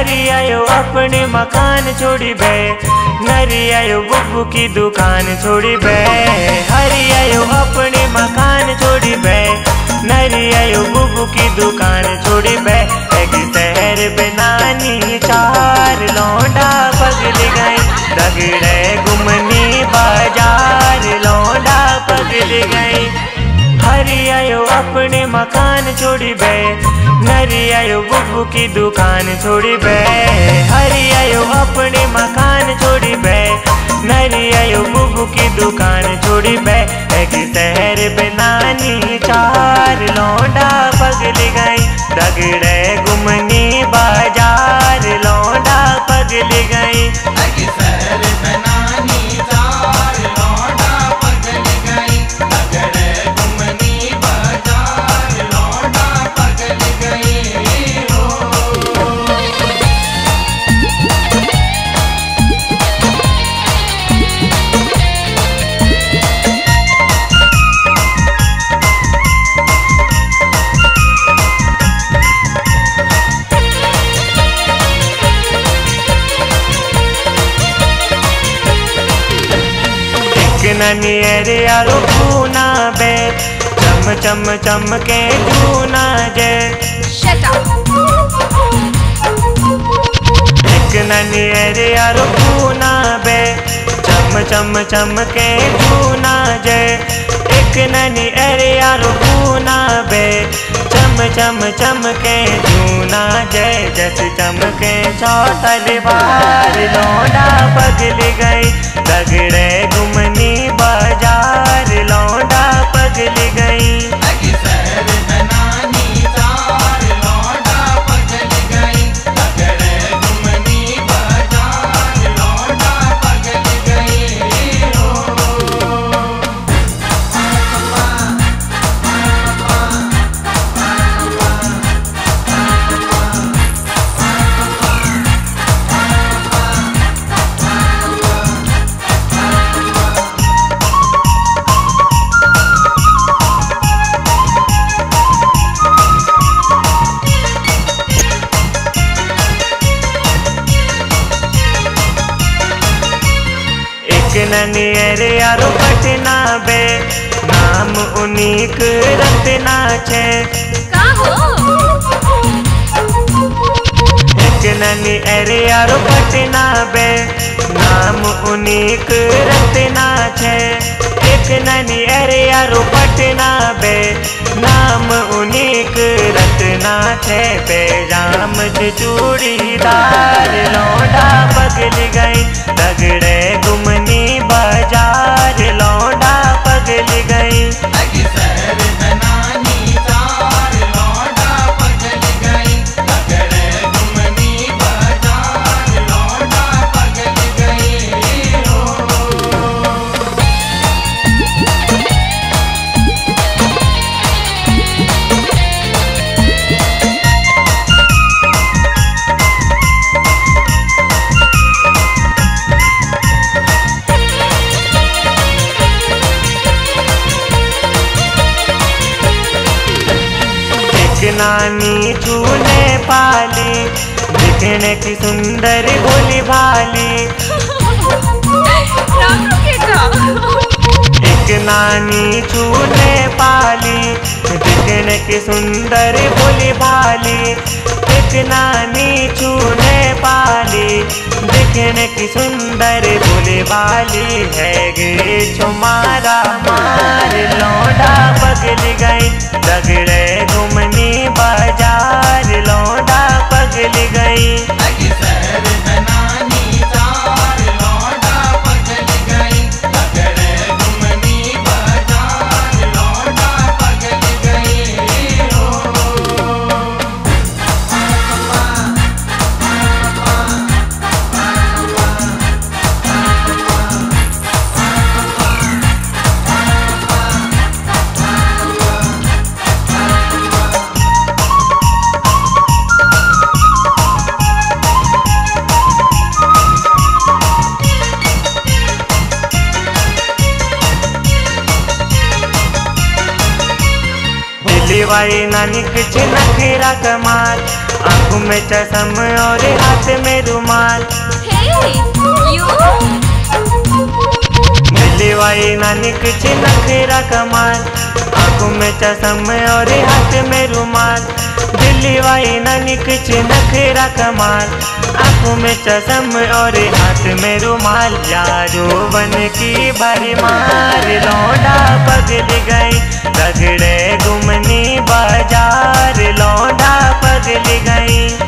हरी आयो अपने मकान छोड़ी बे, नरी आयो बुब्बू की दुकान छोड़ी बे। हरी आयो अपने मकान छोड़ी बे, नरी आयो बुब्बू की दुकान छोड़ी बे। एक शहर पे नानी चार लौंडा पगल गई, दगड़े घुमनी बाजार लौंडा पगल गई। हरी आयो अपने मकान छोड़ी बे, नरी आयो बुब्बू की दुकान छोड़ी बे। हरी आयो अपने मकान छोड़ी बे, नरी आयो बुब्बू की दुकान छोड़ी बे। एक शहर पे नानी चार लौंडा पगल गई, दगड़े घुमनी बाजार लौंडा पगल गई। एक शहर पे नानी चार लौंडा पगल गई, दगड़े घुमनी बाजार लौंडा पगल गई हो। नानी अरे यारो पूना बे, चम चम चमके पूना जे। एक नानी अरे यारो पूना बे, चम चम चमके पूना जे। एक नानी अरे यारो पूना बे, चम चम चमके जूना जे। जस चमके चौतल बार लौंडा पगल गई, दगड़े घुमनी बाजार लौंडा पगल गई। एक शहर पे नानी चार लौंडा पगल गई, दगड़े घुमनी बाजार लौंडा पगल गई हो। ननी अरे यारो पटना बे, नाम उनिक रत्ना छे। एक ननी अरे यारो पटना बे, नाम उनिक रत्ना छे। एक ननी अरे यारो पटना बे, नाम उनिक रत्ना छे। पैजाम से चूड़ीदार लौंडा पगल गई, दगड़े घुमनी बाजार लौंडा पगल गई। एक शहर पे नानी चार लौंडा पगल गई, दगड़े घुमनी बाजार लौंडा पगल गई हो। नानी चूने पाली, दिखने की सुंदर भोली भाली। एक नानी चूने पाली, दिखने की सुंदर भोली भाली। एक नानी चूने पाली, दिखने की सुंदर भोली भाली। है गे छुमारा मार लौंडा पगल गई, दगड़े घुमनी बाजार लौंडा पगल गई। एक शहर पे नानी चार लौंडा पगल गई, दगड़े घुमनी बाजार लौंडा पगल गई हो। नानी कुछ नखरा कमाल, आंखों में चश्म और हाथ में रुमाल। दिल्ली वाली नानी कुछ नखरा कमाल, आंखों में चश्म और हाथ में रुमाल। दिल्ली वाली नानी कुछ नखरा कमाल, आंखों में चश्म और हाथ में रुमाल। यारो बन की भरमार लौंडा पगल गई, रगड़े घुमनी बाजार लौंडा पगल गई।